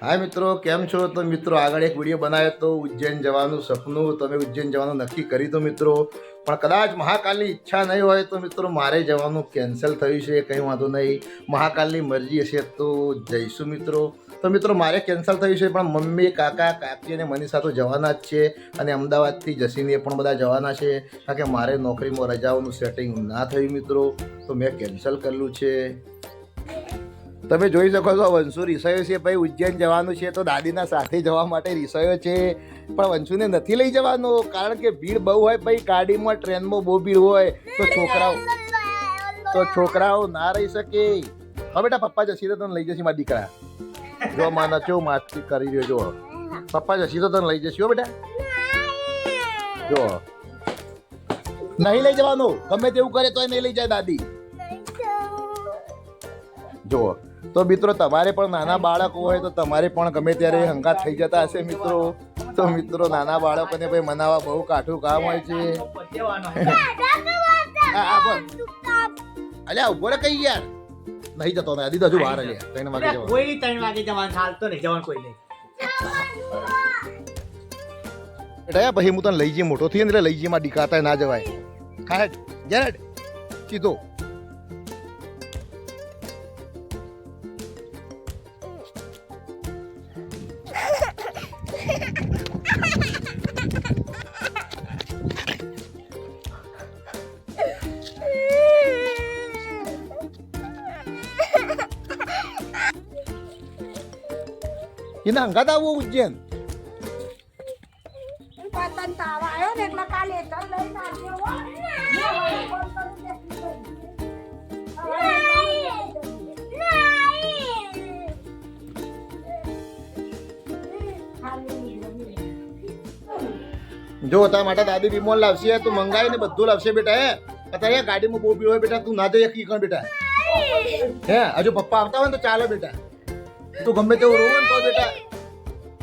હા મિત્રો, કેમ છો? તો મિત્રો આગળ એક વિડીયો બનાવ્યો તો ઉજ્જૈન જવાનું સપનું. તમે ઉજ્જૈન જવાનું નક્કી કરી તો મિત્રો, પણ કદાચ મહાકાલની ઈચ્છા નહીં હોય તો મિત્રો મારે જવાનું કેન્સલ થયું છે. કંઈ વાંધો નહીં, મહાકાલની મરજી હશે તો જઈશું મિત્રો. તો મિત્રો મારે કેન્સલ થયું છે, પણ મમ્મી, કાકા, કાકી અને મનીષા તો જવાના જ છે, અને અમદાવાદથી જસીને પણ બધા જવાના છે. કારણ કે મારે નોકરીમાં રજાઓનું સેટિંગ ના થયું મિત્રો, તો મેં કેન્સલ કરેલું છે. તમે જોઈ શકો છો વંશુ રીસાયો છે ભાઈ, ઉજ્જૈન જવાનું છે તો દાદીના સાથે જવા માટે રીસાયો છે, પણ વંશુને નથી લઈ જવાનું કારણ કે ભીડ બહુ હોય ભાઈ. ગાડીમાં, ટ્રેનમાં બહુ ભીડ હોય તો છોકરાઓ ના રહી શકે. હવે બેટા પપ્પા જશી તો તને લઈ જશે મારા દીકરા. જો માના કેવું માસ્તી કરી રહ્યો, જો પપ્પા જશી તો તને લઈ જશે હો બેટા. જો નહીં લઈ જવાનું, ગમે તેવું કરે તો નહીં લઈ જાય દાદી. જુઓ તો મિત્રો, તમારે પણ નાના બાળકો હોય તો તમારે પણ ગમે ત્યારે હંગાત થઈ જતા હશે મિત્રો. તો મિત્રો નાના બાળકોને ભાઈ મનાવવા બહુ કાઠું કામ હોય છે. અલ્યા ઉભો રે કઈ યાર, નહીં જતો ને આદી તો હજુ વાર અલ્યા 3 વાગે જવાનું. કોઈ 3 વાગે જવાનું, હાલતો નહીં જવાનું કોઈ નહીં. બેટા પછી હું તને લઈ જઈએ, મોટો થઈ ને એટલે લઈ જઈએ. માં ડીકાતા ના જવાય. ખાટ જેરેડ સીધો. એના હંગાત આવો ઉજ્જૈન. જો તારા માટે દાદી વિમોલ લાવશે, તું મંગાવી ને બધું લાવશે બેટા. હે અત્યારે ગાડીમાં બહુ ભીડ હોય બેટા, તું ના જઈ કી બેટા. હે હજુ પપ્પા આવતા હોય ને તો ચાલે બેટા. તું ગમે તેવું રોવું ને તો બેટા,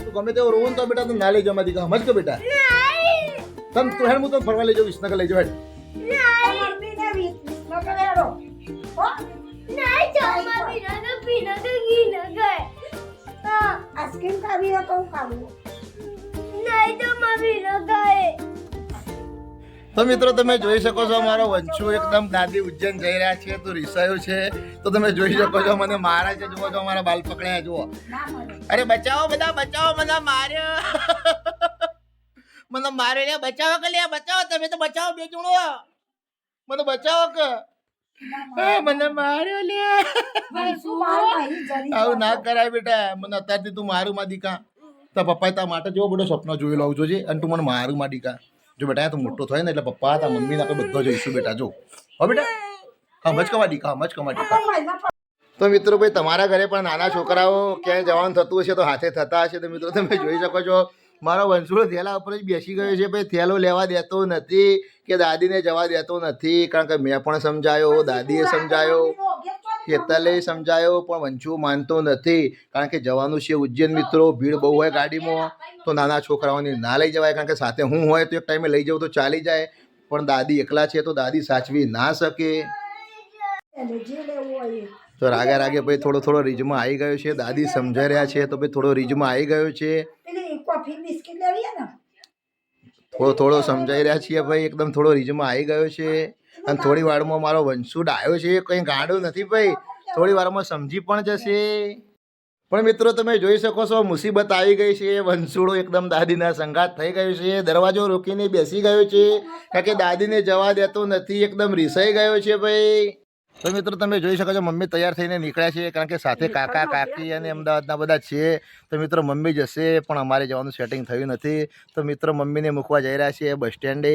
તું ગમે તેવું રોવું ને તો બેટા તું ના લઈ જવા દીકરા, સમજ કે બેટા. તમ તું હેડ હું તો ફરવા લઈ જાઉં, વિસનગર લઈ જાઉં હેડ. તો મિત્રો તમે જોઈ શકો છો મારો વંશુ એકદમ દાદી ઉજ્જૈન જઈ રહ્યા છે તો રીસાયો છે. તો તમે જોઈ શકો છો મને મારા છે, જુઓ છો મારા બાલ પકડ્યા, જુઓ. અરે બચાવો બધા, બચાવો, મને માર્યો, મને માર્યો લે, બચાવો કે લે, બચાવો તમે તો બચાવો, બે જણો મને બચાવો કે. મને માર્યો લે. આવું ના કરાય બેટા, મને અત્યારથી તું મારું માં દીકા. તો પપ્પાએ તારા માટે જેવો બધો સપનો જોઈ લાવું જોજે, અને તું મને મારું માં દીકા. જો બેટા તું મોટો થાય ને એટલે પપ્પા તારા મમ્મીને આપણે બધો જઈશું બેટા. જો હો બેટા, હમજ કમા દીકા, હમજ કમા દીકા. તો મિત્રો ભાઈ તમારા ઘરે પણ નાના છોકરાઓ ક્યાંય જવાનું થતું હશે તો હાથે થતા હશે. તો મિત્રો તમે જોઈ શકો છો મારો વંશુડો થેલા ઉપર જ બેસી ગયો છે ભાઈ. થેલો લેવા દેતો નથી કે દાદીને જવા દેતો નથી, કારણ કે મેં પણ સમજાયો, દાદીએ સમજાયો, હેતલે સમજાયો, પણ વંશુ માનતો નથી. કારણ કે જવાનું છે ઉજ્જૈન મિત્રો, ભીડ બહુ હોય ગાડીમાં, તો નાના છોકરાઓને ના લઈ જવાય. કારણ કે સાથે હું હોય તો એક ટાઈમે લઈ જાઉં તો ચાલી જાય, પણ દાદી એકલા છે તો દાદી સાચવી ના શકે. તો રાગે રાગે ભાઈ થોડો રીજમાં આવી ગયો છે. દાદી સમજાઈ રહ્યા છે તો ભાઈ થોડો રીજમાં આવી ગયો છે. થોડો સમજાઈ રહ્યા છીએ ભાઈ, એકદમ થોડો રીજમાં આવી ગયો છે. અને થોડી વારમાં મારો વંશુ ડાયો છે, કંઈ ગાડો નથી ભાઈ, થોડી વારમાં સમજી પણ જશે. પણ મિત્રો તમે જોઈ શકો છો મુસીબત આવી ગઈ છે. વંશુડો એકદમ દાદીના સંગાત થઈ ગયો છે, દરવાજો રોકીને બેસી ગયો છે, કારણ કે દાદીને જવા દેતો નથી, એકદમ રીસાઈ ગયો છે ભાઈ. તો મિત્રો તમે જોઈ શકો છો મમ્મી તૈયાર થઈને નીકળ્યા છે, કારણ કે સાથે કાકા, કાકી અને અમદાવાદના બધા છે. તો મિત્રો મમ્મી જશે, પણ અમારે જવાનું સેટિંગ થયું નથી. તો મિત્રો મમ્મીને મૂકવા જઈ રહ્યા છીએ બસ સ્ટેન્ડે.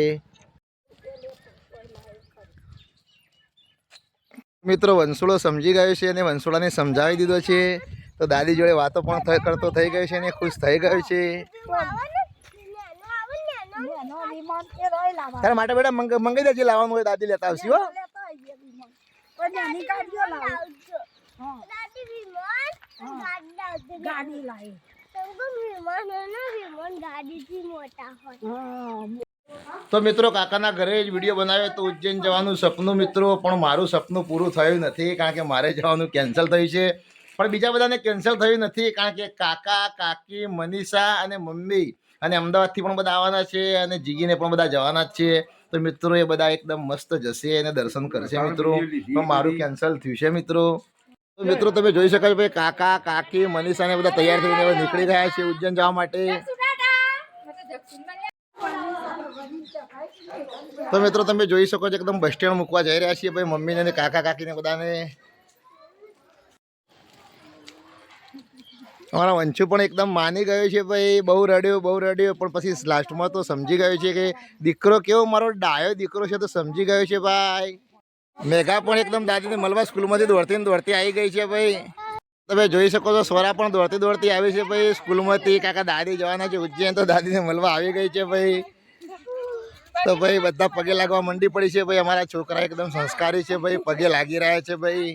મિત્રો વંશુડો સમજી ગયો છે અને વંશુડાને સમજાવી દીધો છે. તો દાદી જોડે વાતો પણ કરતો થઈ ગયો છે અને ખુશ થઈ ગયો છે. તારા માટે બેટા મંગાઈ દેજે, લાવવાનું હોય દાદી લેતા આવશે હો. તો મિત્રો કાકાના ઘરે જ વિડીયો બનાવ્યો તો ઉજ્જૈન જવાનું સપનું મિત્રો, પણ મારું સપનું પૂરું થયું નથી, કારણ કે મારે જવાનું કેન્સલ થયું છે. પણ બીજા બધાને કેન્સલ થયું નથી, કારણ કે કાકા કાકી મનીષા અને મમ્મી અને અમદાવાદથી પણ બધા આવવાના છે અને જીગીને પણ બધા જવાના જ છે. તો મિત્રો એ બધા એકદમ મસ્ત જશે અને દર્શન કરશે મિત્રો. પણ મારું કેન્સલ થયું છે મિત્રો. તો મિત્રો તમે જોઈ શકો છો ભાઈ કાકા કાકી મનીષા ને બધા તૈયાર થઈને હવે નીકળી ગયા છે ઉજ્જૈન જવા માટે. તો મિત્રો તમે જોઈ શકો છો એકદમ બસ સ્ટેન્ડ મૂકવા જઈ રહ્યા છીએ ભાઈ મમ્મીને અને કાકા કાકીને બધાને. અમારા વંશુ પણ એકદમ માની ગયો છે ભાઈ, બહુ રડ્યો પણ પછી લાસ્ટમાં તો સમજી ગયો છે કે દીકરો કેવો મારો ડાયો દીકરો છે તો સમજી ગયો છે ભાઈ. મેઘા પણ એકદમ દાદીને મળવા સ્કૂલમાંથી દોડતી આવી ગઈ છે ભાઈ. તમે જોઈ શકો છો સ્વરા પણ દોડતી આવી છે ભાઈ સ્કૂલમાંથી. કાકા દાદી જવાના છે ઉજ્જૈન તો દાદીને મળવા આવી ગઈ છે ભાઈ. તો ભાઈ બધા પગે લાગવા મંડી પડી છે ભાઈ. અમારા છોકરા એકદમ સંસ્કારી છે ભાઈ, પગે લાગી રહ્યા છે ભાઈ.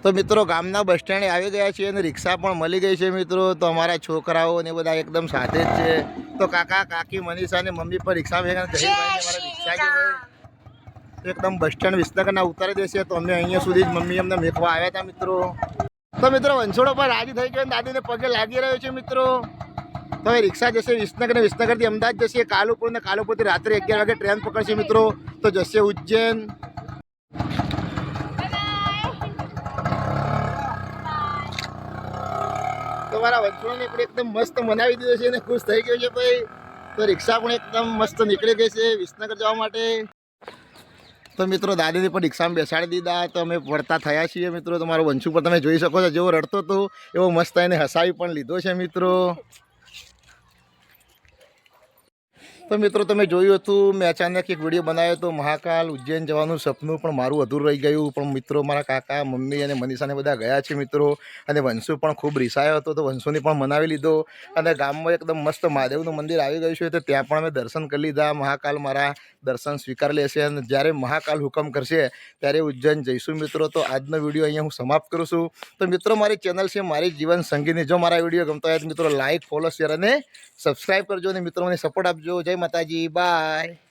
તો મિત્રો ગામના બસ સ્ટેન્ડે આવી ગયા છે અને રિક્ષા પણ મળી ગઈ છે મિત્રો. તો અમારા છોકરાઓ ને બધા એકદમ સાથે જ છે. તો કાકા કાકી મનીષા ને મમ્મી પર રિક્ષા ભેગા એકદમ બસ સ્ટેન્ડ વિસનગરના ઉતારી દેશે. તો અમે અહીંયા સુધી જ મમ્મી અમને મેકવા આવ્યા હતા મિત્રો. તો મિત્રો વંશોડો પર રાજી થઈ ગયો, દાદીને પગે લાગી રહ્યો છે મિત્રો. તો એ રિક્ષા જશે વિસનગર ને વિસનગરથી અમદાવાદ જશે કાલુપુર ને કાલુપુરથી રાત્રે 11 વાગે ટ્રેન પકડશે મિત્રો. તો જશે ઉજ્જૈન. તો મારા વંશોડને પણ એકદમ મસ્ત મનાવી દીધો છે અને ખુશ થઈ ગયો છે ભાઈ. તો રિક્ષા પણ એકદમ મસ્ત નીકળી ગઈ છે વિસનગર જવા માટે. તો મિત્રો દાદીને પણ રિક્ષામાં બેસાડી દીધા. તો અમે વળતા થયા છીએ મિત્રો. તમારો વંશુ પર તમે જોઈ શકો છો જેવો રડતો હતો એવો મસ્ત એને હસાવી પણ લીધો છે મિત્રો. તો મિત્રો તમે જોયું હતું મેં અચાનક એક વિડીયો બનાવ્યો હતો મહાકાલ ઉજ્જૈન જવાનું સપનું, પણ મારું અધૂરું રહી ગયું. પણ મિત્રો મારા કાકા મમ્મી અને મનીષાને બધા ગયા છે મિત્રો. અને વંશુ પણ ખૂબ રીસાયો હતો તો વંશુને પણ મનાવી લીધો. અને ગામમાં એકદમ મસ્ત મહાદેવનું મંદિર આવી ગયું છે તો ત્યાં પણ અમે દર્શન કરી લીધા. મહાકાલ મારા દર્શન સ્વીકાર લેશે અને જ્યારે મહાકાલ હુકમ કરશે ત્યારે ઉજ્જૈન જઈશું મિત્રો. તો આજનો વિડીયો અહીંયા હું સમાપ્ત કરું છું. તો મિત્રો મારી ચેનલ છે મારી જીવન સંગીતની. જો મારા વિડીયો ગમતો હોય તો મિત્રો લાઇક ફોલો શેર અને સબસ્ક્રાઈબ કરજો અને મિત્રો મને સપોર્ટ આપજો. જય માતાજી, બાય.